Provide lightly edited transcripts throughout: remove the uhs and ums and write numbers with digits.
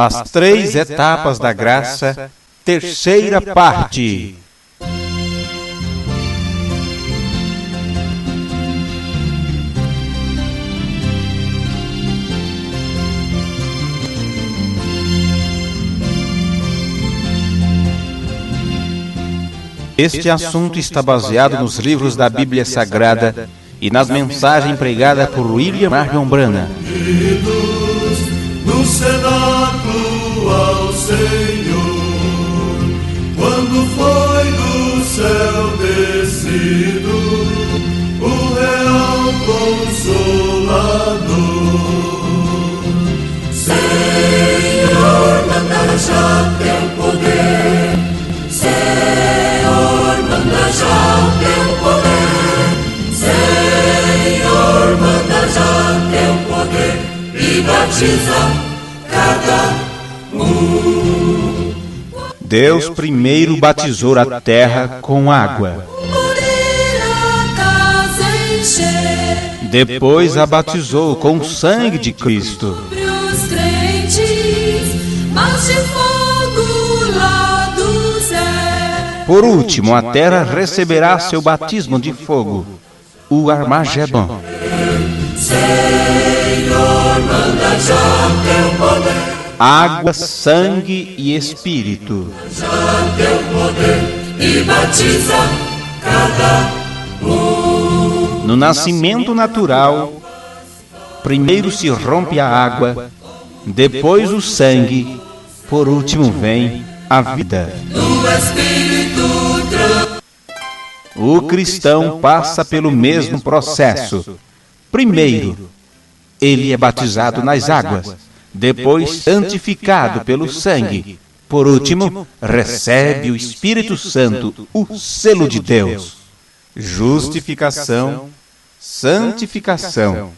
As 3 etapas da graça, terceira parte. Este assunto está baseado nos livros da Bíblia Sagrada e nas mensagens pregadas por William Marion Branham. No cenáculo ao Senhor, quando foi do céu descido o real Consolador. Senhor, manda já teu poder. Senhor, manda já teu poder. Senhor, manda já teu poder. E batiza cada um. Deus primeiro batizou a terra com água. Depois a batizou com o sangue de Cristo. Por último, a terra receberá seu batismo de fogo, o Armagedon. Senhor, manda já teu poder. Água, sangue e espírito. Já teu poder e batiza cada um. No nascimento natural, primeiro se rompe a água, depois o sangue, por último vem a vida. No Espírito O cristão passa pelo mesmo processo. Primeiro, ele é batizado nas águas, depois santificado pelo sangue. Por último, recebe o Espírito Santo, o selo de Deus. Justificação, santificação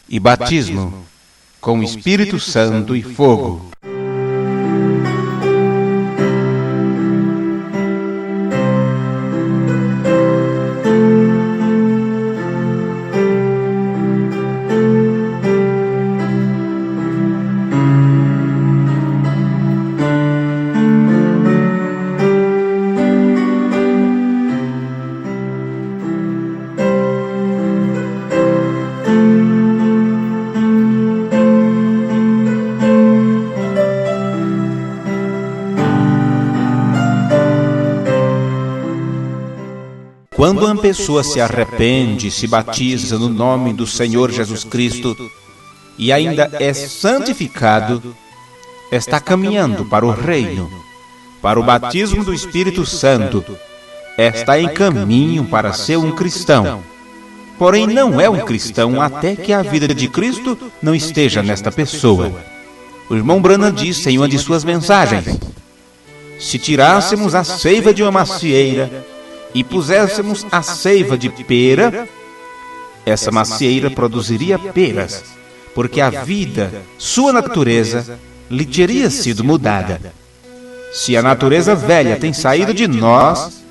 e batismo com o Espírito Santo e fogo. Quando uma pessoa se arrepende e se batiza no nome do Senhor Jesus Cristo e ainda é santificado, está caminhando para o reino, para o batismo do Espírito Santo, está em caminho para ser um cristão. Porém, não é um cristão até que a vida de Cristo não esteja nesta pessoa. O irmão Branham disse em uma de suas mensagens: se tirássemos a seiva de uma macieira e puséssemos a seiva de pera, essa macieira produziria peras, porque a vida, sua natureza, lhe teria sido mudada. Se a natureza velha tem saído de nós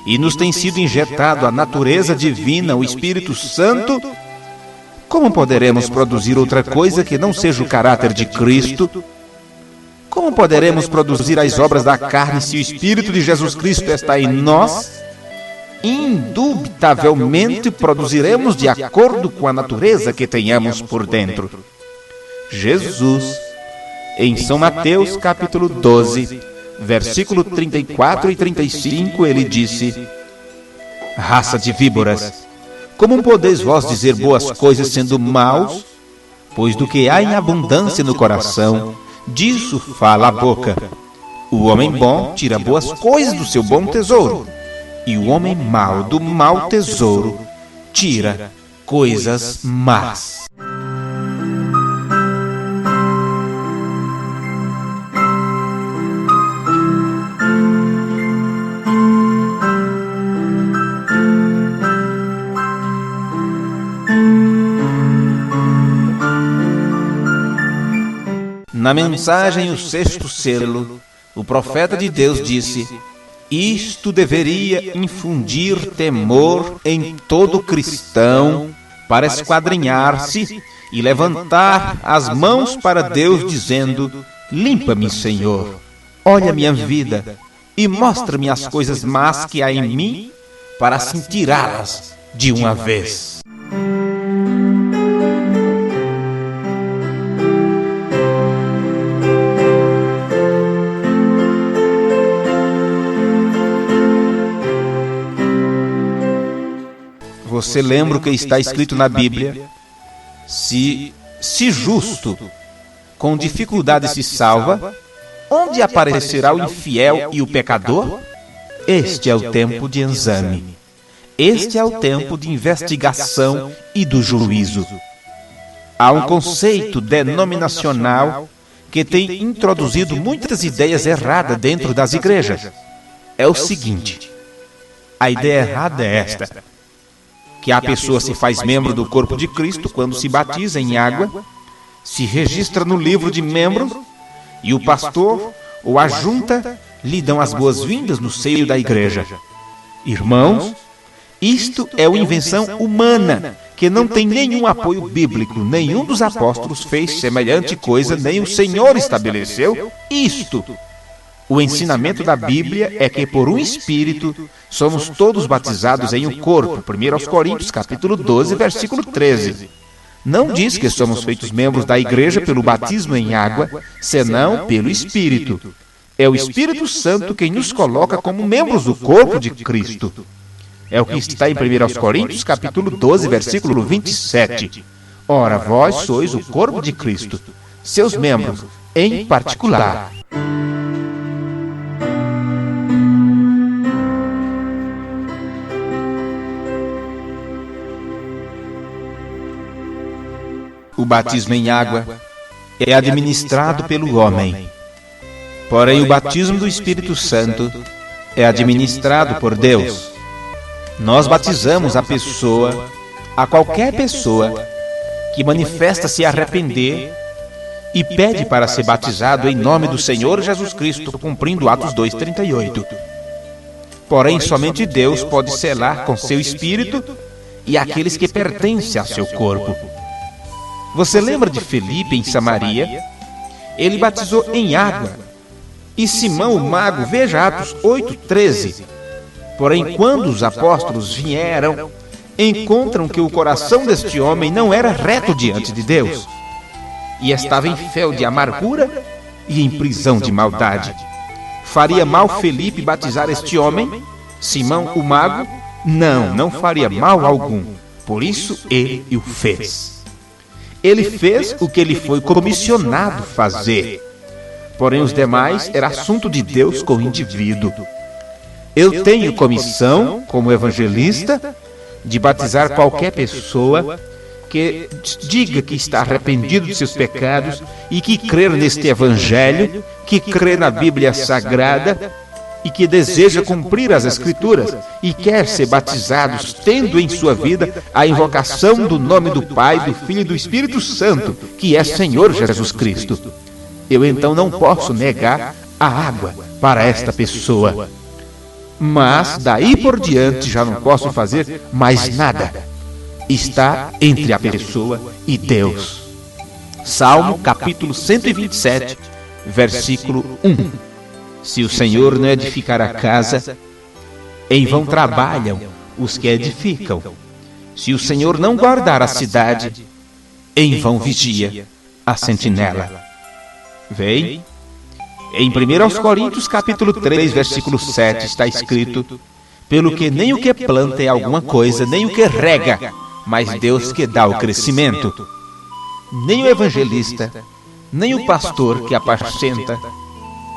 e nos tem sido injetado a natureza divina, o Espírito Santo, como poderemos produzir outra coisa que não seja o caráter de Cristo? Como poderemos produzir as obras da carne se o Espírito de Jesus Cristo está em nós? Indubitavelmente produziremos de acordo com a natureza que tenhamos por dentro. Jesus, em São Mateus capítulo 12, versículo 34 e 35, ele disse: raça de víboras, como podeis vós dizer boas coisas sendo maus? Pois do que há em abundância no coração, disso fala a boca. O homem bom tira boas coisas do seu bom tesouro, e o homem mau do mau tesouro tira coisas más. Na mensagem O Sexto Selo, o profeta de Deus disse: isto deveria infundir temor em todo cristão para esquadrinhar-se e levantar as mãos para Deus, dizendo: Limpa-me, Senhor, olha minha vida e mostra-me as coisas más que há em mim, para assim tirá-las de uma vez. Você lembra o que está escrito na Bíblia? Se justo com dificuldade se salva, onde aparecerá o infiel e o pecador? Este é o tempo de exame. Este é o tempo de investigação e do juízo. Há um conceito denominacional que tem introduzido muitas ideias erradas dentro das igrejas. É o seguinte: a ideia errada é esta: que a pessoa se faz membro do corpo de Cristo quando se batiza em água, se registra no livro de membros, e o pastor ou a junta lhe dão as boas-vindas no seio da igreja. Irmãos, isto é uma invenção humana, que não tem nenhum apoio bíblico. Nenhum dos apóstolos fez semelhante coisa, nem o Senhor estabeleceu isto. O ensinamento da Bíblia é que por um Espírito somos todos batizados em um corpo. 1 Coríntios capítulo 12, versículo 13. Não diz que somos feitos membros da igreja pelo batismo em água, senão pelo Espírito. É o Espírito Santo quem nos coloca como membros do corpo de Cristo. É o que está em 1 Coríntios capítulo 12, versículo 27. Ora, vós sois o corpo de Cristo, seus membros em particular. O batismo em água é administrado pelo homem. Porém, o batismo do Espírito Santo é administrado por Deus. Nós batizamos a qualquer pessoa que manifesta se arrepender e pede para ser batizado em nome do Senhor Jesus Cristo, cumprindo Atos 2:38. Porém, somente Deus pode selar com seu Espírito e aqueles que pertencem a seu corpo. Você lembra de Felipe em Samaria? Ele batizou em água. E Simão o mago, veja Atos 8:13. Porém, quando os apóstolos vieram, encontram que o coração deste homem não era reto diante de Deus, e estava em fel de amargura e em prisão de maldade. Faria mal Felipe batizar este homem, Simão o mago? Não faria mal algum. Por isso ele o fez. Ele fez o que ele foi comissionado fazer. Porém, os demais era assunto de Deus com o indivíduo. Eu tenho comissão, como evangelista, de batizar qualquer pessoa que diga que está arrependido de seus pecados e que crê neste evangelho, que crê na Bíblia Sagrada e que deseja cumprir as Escrituras e quer ser batizado, tendo em sua vida a invocação do nome do Pai, do Filho e do Espírito Santo, que é Senhor Jesus Cristo. Eu então não posso negar a água para esta pessoa. Mas daí por diante já não posso fazer mais nada. Está entre a pessoa e Deus. Salmo capítulo 127, versículo 1. Se o Senhor não edificar a casa, em vão trabalham os que edificam. Se o Senhor não guardar a cidade, em vão vigia a sentinela. Vem. Em 1 Coríntios capítulo 3, versículo 7 está escrito: pelo que nem o que planta é alguma coisa, nem o que rega, mas Deus que dá o crescimento. Nem o evangelista, nem o pastor que apacenta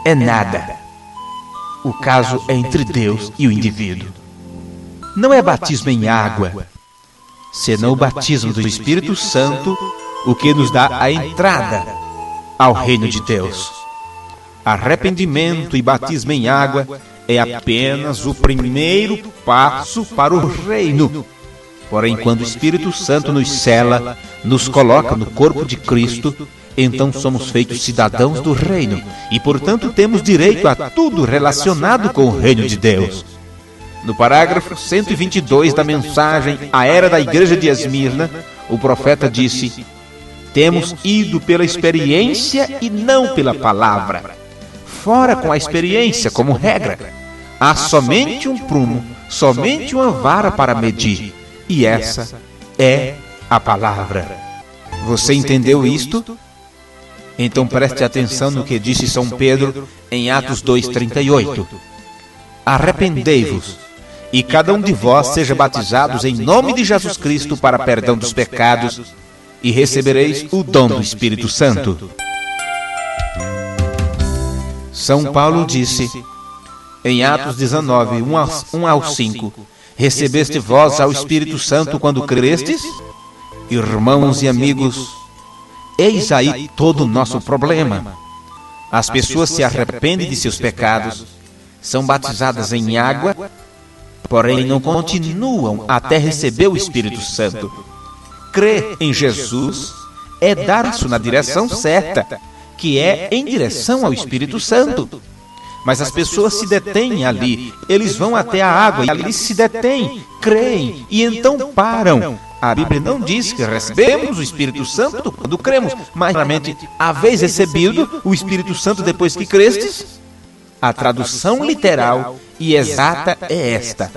é nada. O caso é entre Deus e o indivíduo. Não é batismo em água, senão o batismo do Espírito Santo, o que nos dá a entrada ao reino de Deus. Arrependimento e batismo em água é apenas o primeiro passo para o reino. Porém, quando o Espírito Santo nos sela, nos coloca no corpo de Cristo, então somos feitos cidadãos do reino e, portanto, temos direito a tudo relacionado com o reino de Deus. No parágrafo 122 da mensagem à era da igreja de Esmirna, o profeta disse: Temos ido pela experiência e não pela palavra. Fora com a experiência como regra. Há somente um prumo, somente uma vara para medir. E essa é a palavra. Você entendeu isto? Então preste atenção no que disse São Pedro em Atos 2,38. Arrependei-vos, e cada um de vós seja batizados em nome de Jesus Cristo para perdão dos pecados, e recebereis o dom do Espírito Santo. São Paulo disse, em Atos 19, 1 ao 5, recebeste vós ao Espírito Santo quando crestes? Irmãos e amigos, eis aí todo o nosso problema. As pessoas se arrependem de seus pecados, são batizadas em água, porém não continuam até receber o Espírito Santo. Crer em Jesus é dar-se na direção certa, que é em direção ao Espírito Santo. Mas as pessoas se detêm ali, eles vão até a água e ali se detêm, creem e então param. A Bíblia não diz que recebemos o Espírito Santo quando cremos, mas realmente, haveis recebido o Espírito Santo depois que crestes? A tradução literal e exata é esta: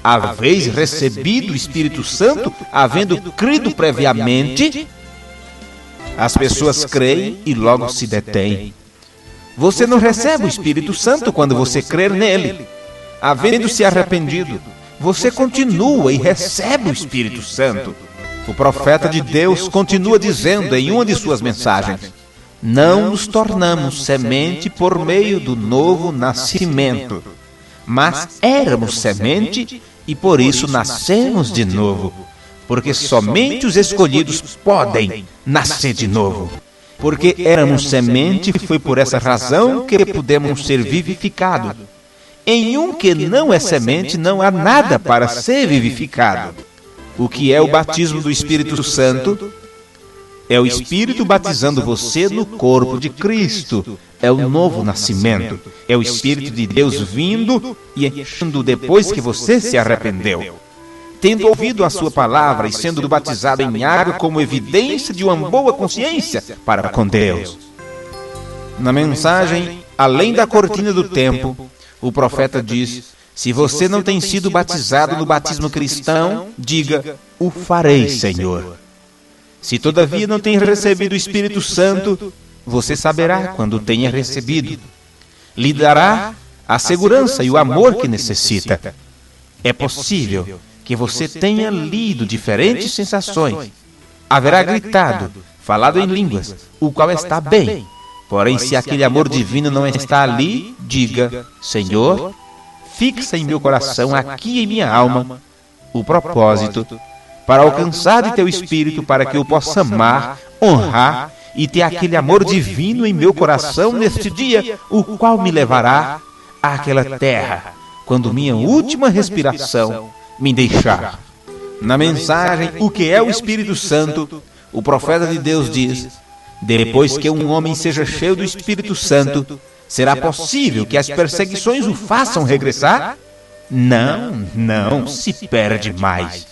haveis recebido o Espírito Santo, havendo crido previamente? As pessoas creem e logo se detêm. Você não recebe o Espírito Santo quando você crer nele. Havendo se arrependido, você continua e recebe o Espírito Santo. O profeta de Deus continua dizendo em uma de suas mensagens: não nos tornamos semente por meio do novo nascimento, mas éramos semente e por isso nascemos de novo, porque somente os escolhidos podem nascer de novo. Porque éramos semente, foi por essa razão que pudemos ser vivificados. Em um que não é semente, não há nada para ser vivificado. O que é o batismo do Espírito Santo? É o Espírito batizando você no corpo de Cristo. É o novo nascimento. É o Espírito de Deus vindo e enchendo depois que você se arrependeu. Tendo ouvido a sua palavra e sendo batizado em água como evidência de uma boa consciência para com Deus. Na mensagem, além da cortina do tempo, o profeta diz: se você não tem sido batizado no batismo cristão, diga: o farei, Senhor. Se todavia não tem recebido o Espírito Santo, você saberá quando tenha recebido. Lhe dará a segurança e o amor que necessita. É possível que você tenha lido diferentes sensações, haverá gritado, falado em línguas, o qual está bem. Porém, se aquele amor divino não está ali, diga: Senhor, fixa em meu coração, aqui em minha alma, o propósito, para alcançar de teu Espírito, para que eu possa amar, honrar e ter aquele amor divino em meu coração neste dia, o qual me levará àquela terra, quando minha última respiração me deixar. Na mensagem, o que é o Espírito Santo, o profeta de Deus diz: depois que um homem seja cheio do Espírito Santo, será possível que as perseguições o façam regressar? Não, se perde mais.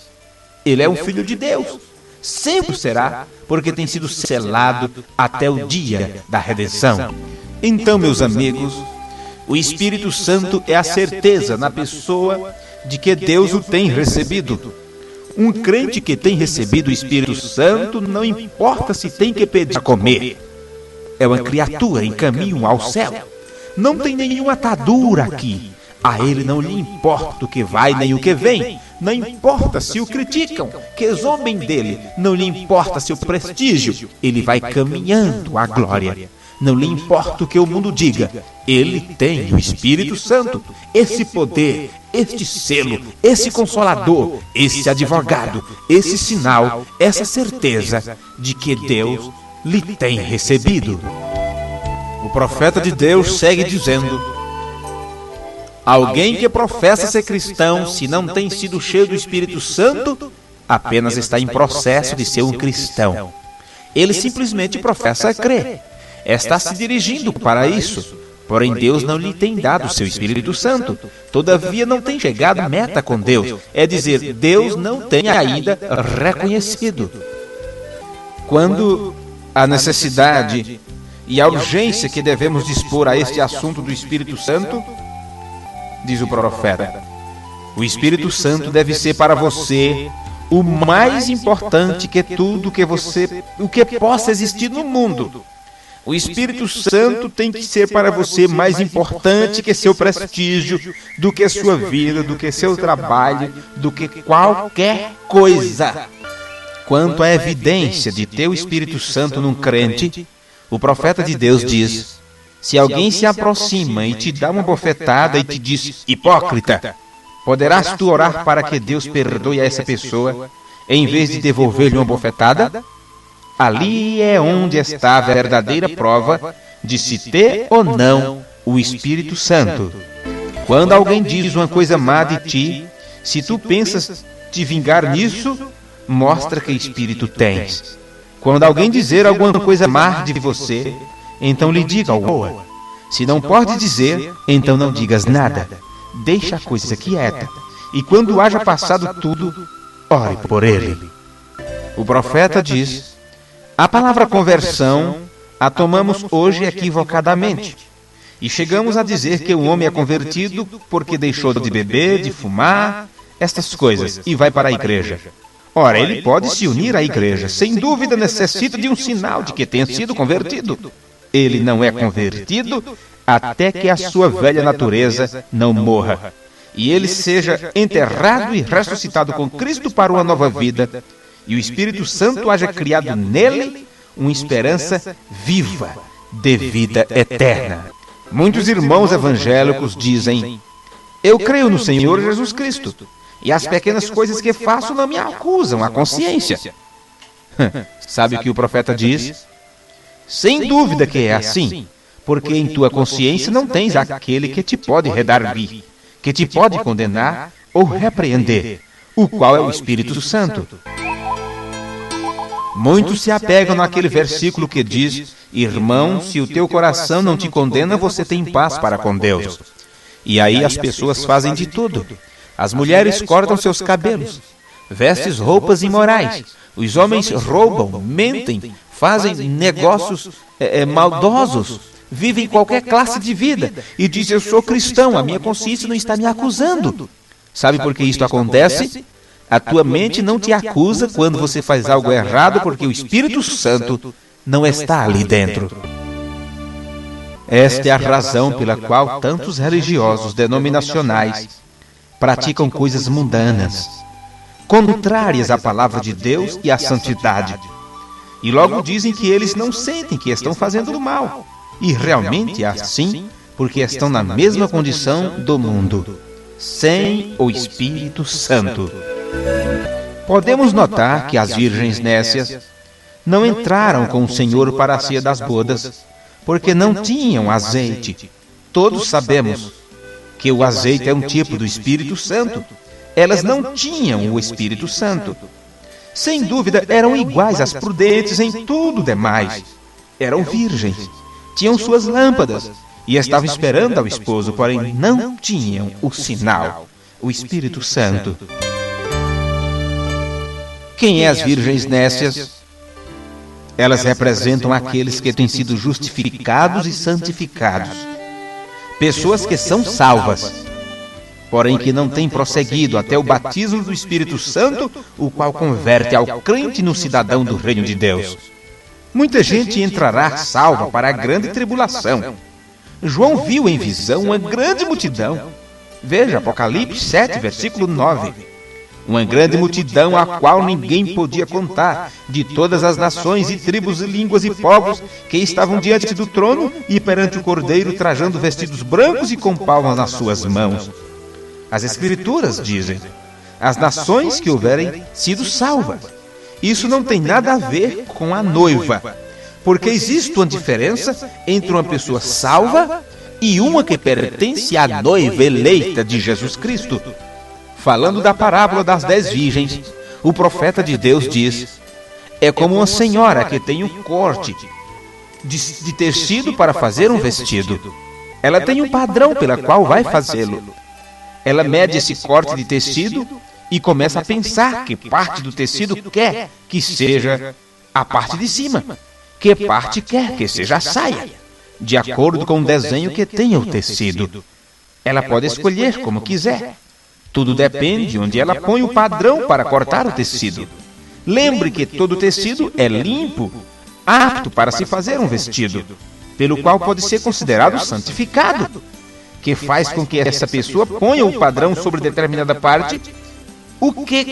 Ele é um filho de Deus. Sempre será, porque tem sido selado até o dia da redenção. Então, meus amigos, o Espírito Santo é a certeza na pessoa de que Deus o tem recebido. Um crente que tem recebido o Espírito Santo, não importa se tem que pedir a comer. É uma criatura em caminho ao céu. Não tem nenhuma atadura aqui. A ele não lhe importa o que vai nem o que vem. Não importa se o criticam, que zombem dele. Não lhe importa seu prestígio. Ele vai caminhando à glória. Não lhe importa o que o mundo diga. Ele tem o Espírito Santo, esse poder, este selo, esse consolador, esse advogado, esse sinal, essa certeza de que Deus lhe tem recebido. O profeta de Deus segue dizendo: alguém que professa ser cristão, se não tem sido cheio do Espírito Santo, apenas está em processo de ser um cristão. Ele simplesmente professa crer. Está se dirigindo para isso, porém Deus não lhe tem dado o seu Espírito Santo. Todavia não tem chegado à meta com Deus. É dizer, Deus não tem ainda reconhecido. Quando a necessidade e a urgência que devemos dispor a este assunto do Espírito Santo, diz o profeta, o Espírito Santo deve ser para você o mais importante que tudo o que possa existir no mundo. O Espírito Santo tem que ser para você mais importante que seu prestígio, do que sua vida, do que seu trabalho, do que qualquer coisa. Quanto à evidência de ter o Espírito Santo num crente, o profeta de Deus diz, se alguém se aproxima e te dá uma bofetada e te diz, hipócrita, poderás tu orar para que Deus perdoe a essa pessoa, em vez de devolver-lhe uma bofetada? Ali é onde está a verdadeira prova de se ter ou não o Espírito Santo. Quando alguém diz uma coisa má de ti, se tu pensas te vingar nisso, mostra que espírito tens. Quando alguém dizer alguma coisa má de você, então lhe diga alguma. Se não pode dizer, então não digas nada. Deixa a coisa quieta. E quando haja passado tudo, ore por ele. O profeta diz, a palavra conversão a tomamos hoje equivocadamente. E chegamos a dizer que o homem é convertido porque deixou de beber, de fumar, estas coisas, e vai para a igreja. Ora, ele pode se unir à igreja, sem dúvida necessita de um sinal de que tenha sido convertido. Ele não é convertido até que a sua velha natureza não morra, e ele seja enterrado e ressuscitado com Cristo para uma nova vida, e o Espírito Santo haja criado nele uma esperança viva de vida eterna. Muitos irmãos evangélicos dizem, eu creio no Senhor Jesus Cristo, e as pequenas coisas que faço não me acusam a consciência. Sabe o que o profeta diz? Sem dúvida que é assim, porque em tua consciência não tens aquele que te pode redarguir, que te pode condenar ou repreender, o qual é o Espírito Santo. Muitos se apegam naquele versículo que diz, irmão, se o teu coração não te condena, você tem paz para com Deus. E aí as pessoas fazem de tudo. As mulheres cortam seus cabelos, vestem roupas imorais, os homens roubam, mentem, fazem negócios maldosos, vivem qualquer classe de vida e dizem, eu sou cristão, a minha consciência não está me acusando. Sabe por que isto acontece? A tua mente não te acusa quando você faz algo errado, porque o Espírito Santo não está ali dentro. Esta é a razão pela qual tantos religiosos denominacionais praticam coisas mundanas, contrárias à palavra de Deus e à santidade. E logo dizem que eles não sentem que estão fazendo o mal. E realmente é assim, porque estão na mesma condição do mundo, sem o Espírito Santo. Podemos notar que as virgens nécias não entraram com o Senhor para a ceia das bodas, porque não tinham azeite. Todos sabemos que o azeite é um tipo do Espírito Santo. Elas não tinham o Espírito Santo. Sem dúvida, eram iguais às prudentes em tudo demais. Eram virgens, tinham suas lâmpadas e estavam esperando ao esposo, porém não tinham o sinal, o Espírito Santo. Quem é as virgens nécias? Elas representam aqueles que têm sido justificados e santificados. Pessoas que são salvas, porém que não têm prosseguido até o batismo do Espírito Santo, o qual converte ao crente no cidadão do reino de Deus. Muita gente entrará salva para a grande tribulação. João viu em visão uma grande multidão. Veja Apocalipse 7, versículo 9. Uma grande multidão a qual ninguém podia contar, de todas as nações e tribos e línguas e povos que estavam diante do trono e perante o Cordeiro, trajando vestidos brancos e com palmas nas suas mãos. As Escrituras dizem, as nações que houverem sido salvas. Isso não tem nada a ver com a noiva, porque existe uma diferença entre uma pessoa salva e uma que pertence à noiva eleita de Jesus Cristo. Falando da parábola das 10 virgens, o profeta de Deus diz, é como uma senhora que tem um corte de tecido para fazer um vestido. Ela tem um padrão pela qual vai fazê-lo. Ela mede esse corte de tecido e começa a pensar que parte do tecido quer que seja a parte de cima, que parte quer que seja a saia, de acordo com o desenho que tenha o tecido. Ela pode escolher como quiser. Tudo depende onde ela põe o padrão para cortar o tecido. Lembre que todo tecido é limpo, apto para se fazer um vestido, pelo qual pode ser considerado santificado, que faz com que essa pessoa ponha o padrão sobre determinada parte.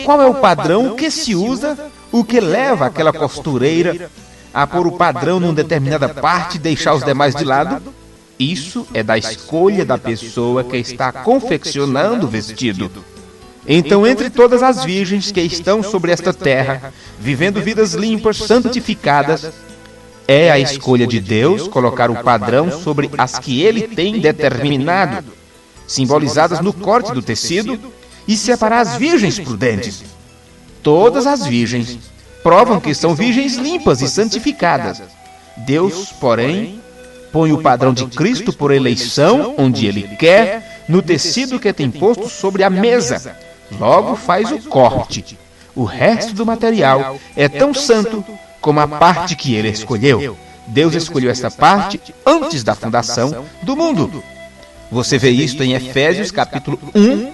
Qual é o padrão que se usa, o que leva aquela costureira a pôr o padrão numa determinada parte e deixar os demais de lado? Isso é da escolha da pessoa que está confeccionando o vestido. Então, entre todas as virgens que estão sobre esta terra, vivendo vidas limpas, santificadas, é a escolha de Deus colocar o padrão sobre as que Ele tem determinado, simbolizadas no corte do tecido, e separar as virgens prudentes. Todas as virgens provam que são virgens limpas e santificadas. Deus, porém, põe o padrão de Cristo por eleição, onde Ele quer, no tecido que tem posto sobre a mesa. Logo faz o corte. O resto do material é tão santo como a parte que Ele escolheu. Deus escolheu essa parte antes da fundação do mundo. Você vê isto em Efésios capítulo 1,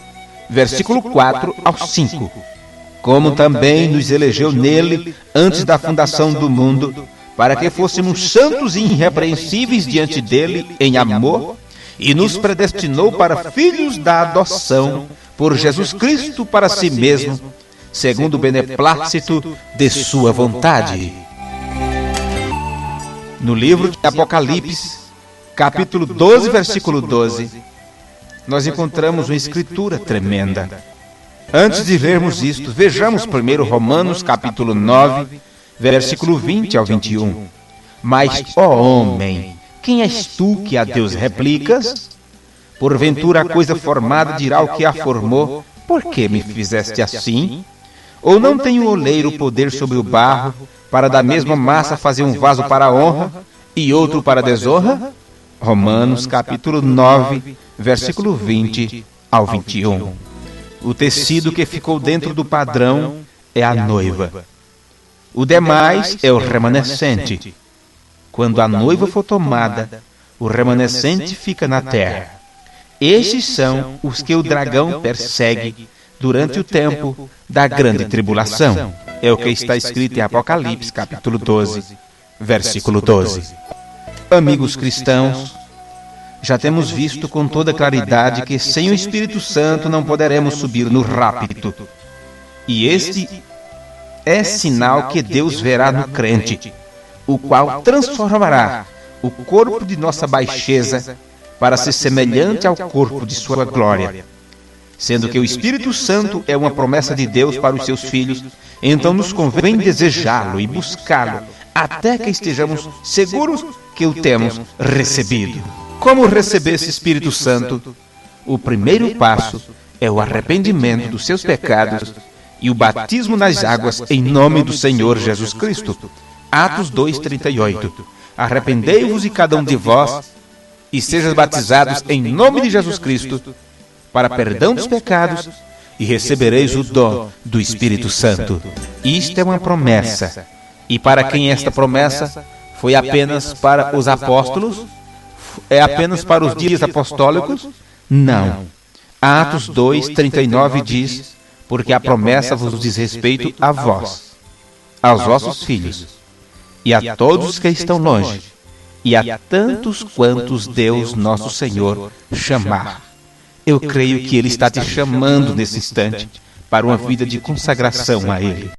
versículo 4 ao 5. Como também nos elegeu nele antes da fundação do mundo, para que fôssemos santos e irrepreensíveis diante dele em amor, e nos predestinou para filhos da adoção por Jesus Cristo para si mesmo, segundo o beneplácito de sua vontade. No livro de Apocalipse, capítulo 12, versículo 12, nós encontramos uma escritura tremenda. Antes de lermos isto, vejamos primeiro Romanos capítulo 9, versículo 20 ao 21. Mas, ó homem, quem és tu que a Deus replicas? Porventura a coisa formada dirá o que a formou, por que me fizeste assim? Ou não tem o oleiro poder sobre o barro, para da mesma massa fazer um vaso para a honra e outro para a desonra? Romanos capítulo 9, versículo 20 ao 21. O tecido que ficou dentro do padrão é a noiva. O demais é o remanescente. Quando a noiva for tomada, o remanescente fica na terra. Estes são os que o dragão persegue durante o tempo da grande tribulação. É o que está escrito em Apocalipse capítulo 12, versículo 12. Amigos cristãos, já temos visto com toda claridade que sem o Espírito Santo não poderemos subir no rápido. E este é sinal que Deus verá no crente, o qual transformará o corpo de nossa baixeza para ser semelhante ao corpo de sua glória. Sendo que o Espírito Santo é uma promessa de Deus para os seus filhos, então nos convém desejá-lo e buscá-lo, até que estejamos seguros que o temos recebido. Como receber esse Espírito Santo? O primeiro passo é o arrependimento dos seus pecados e o batismo nas águas em nome do Senhor Jesus Cristo. Atos 2:38. Arrependei-vos e cada um de vós e sejam batizados em nome de Jesus Cristo para perdão dos pecados e recebereis o dom do Espírito Santo. Isto é uma promessa. E para quem esta promessa foi apenas para os apóstolos? É apenas para os dias apostólicos? Não. Atos 2:39 diz: porque a promessa vos diz respeito a vós, aos vossos filhos, e a todos que estão longe, e a tantos quantos Deus nosso Senhor chamar. Eu creio que Ele está te chamando nesse instante para uma vida de consagração a Ele.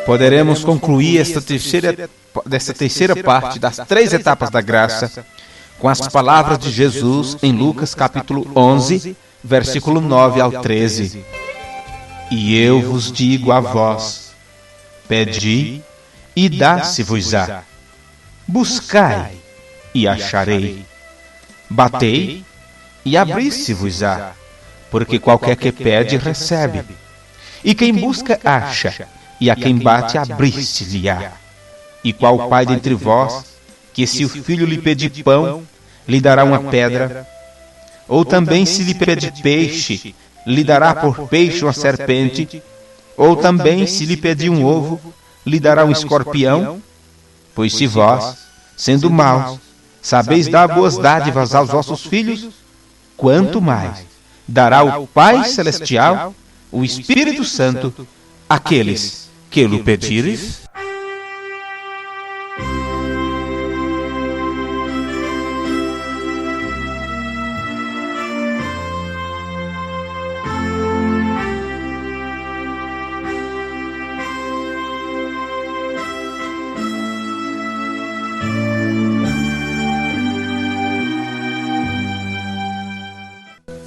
Poderemos concluir esta terceira parte das 3 etapas da graça com as palavras de Jesus em Lucas capítulo 11, versículo 9 ao 13. E eu vos digo a vós, pedi e dá-se-vos-á. Buscai e acharei. Batei e abri-se-vos-á. Porque qualquer que pede, recebe. E quem busca, acha. E a quem bate, abrir-se-lhe-á. E qual pai dentre vós, que se o filho lhe pedir pão, lhe dará uma pedra? Ou também se lhe pedir peixe, lhe dará por peixe uma serpente? Ou também se lhe pedir um ovo, lhe dará um escorpião? Pois se vós, sendo maus, sabeis dar boas dádivas aos vossos filhos, quanto mais dará o Pai Celestial, o Espírito Santo, àqueles que lhe pedires?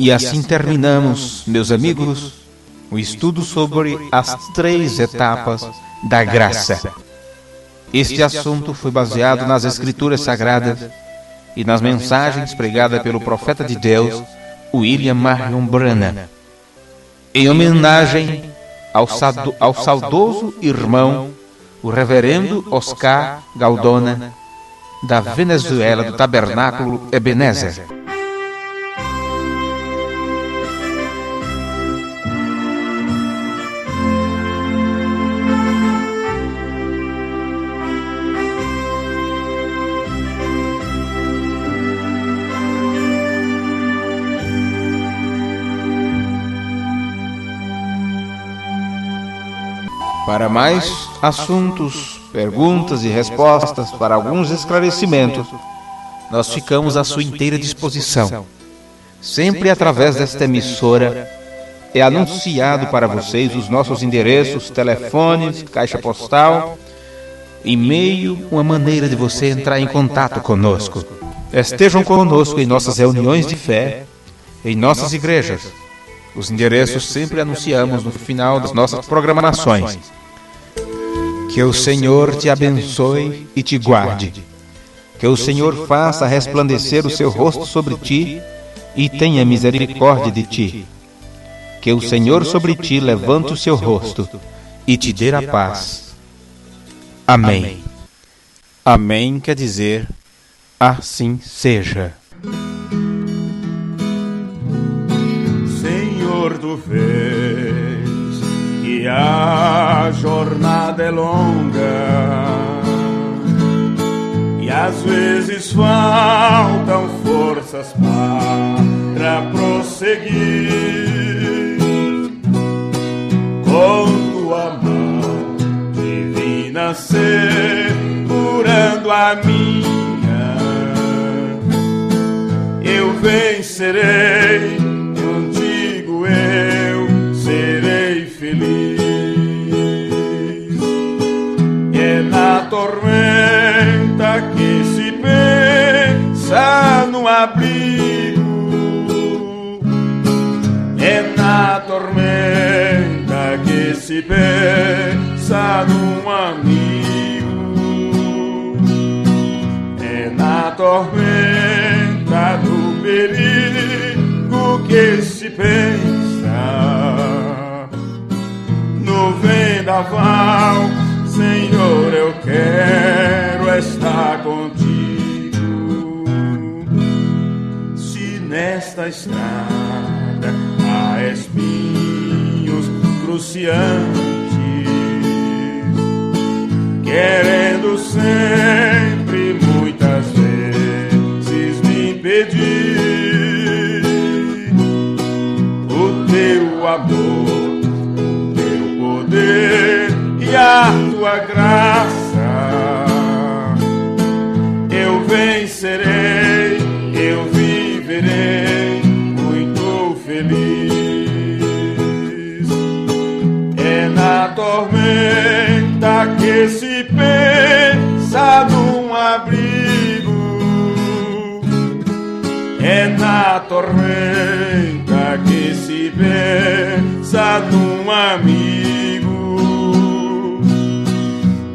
E assim terminamos, meus amigos, o estudo sobre as 3 etapas da graça. Este assunto foi baseado nas Escrituras Sagradas e nas mensagens pregadas pelo profeta de Deus, William Marion Branham, em homenagem ao saudoso irmão, o reverendo Oscar Galdona, da Venezuela, do Tabernáculo Ebenezer. Para mais assuntos, perguntas e respostas, para alguns esclarecimentos, nós ficamos à sua inteira disposição. Sempre através desta emissora é anunciado para vocês os nossos endereços, telefones, caixa postal, e-mail, uma maneira de você entrar em contato conosco. Estejam conosco em nossas reuniões de fé, em nossas igrejas. Os endereços sempre anunciamos no final das nossas programações. Que o Senhor te abençoe e te guarde. Que o Senhor faça resplandecer o seu rosto sobre ti e tenha misericórdia de ti. Que o Senhor sobre ti levante o seu rosto e te dê a paz. Amém. Amém quer dizer, assim seja. Senhor, tu vês que a jornada é longa e às vezes faltam forças para prosseguir. Com tua mão divina segurando a minha, eu vencerei. Contigo eu serei feliz. É na tormenta que se pensa no abrigo. É na tormenta que se pensa num amigo. É na tormenta do perigo que se pensa no vendaval. Senhor, eu quero estar contigo. Se nesta estrada há espinhos cruciantes, querendo sempre, muitas vezes, me impedir, o teu amor, o teu poder e a tua graça, eu vencerei, eu viverei muito feliz. É na tormenta que se pensa num abrigo. É na tormenta que se pensa num amigo.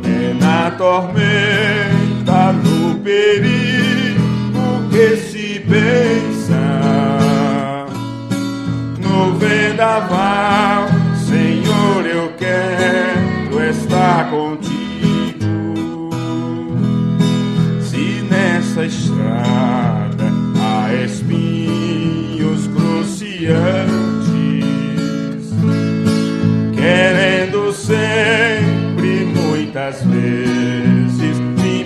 É na tormenta, no perigo que se pensa no vendaval. Senhor, eu quero estar contigo. Se nessa estrada há espinhos cruciantes, querendo sempre, muitas vezes, me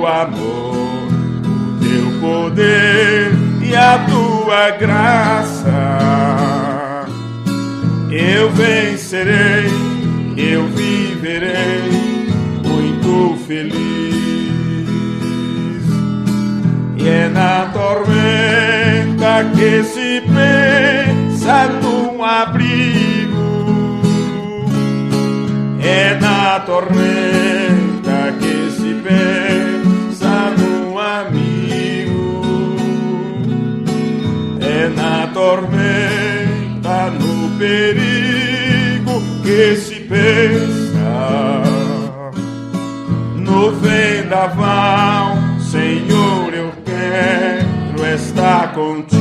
teu amor, o teu poder e a tua graça. Eu vencerei, eu viverei muito feliz. E é na tormenta que se pensa num abrigo. É na tormenta que se pensa num amigo. É na tormenta, no perigo que se pensa. No vendaval, Senhor, eu quero estar contigo.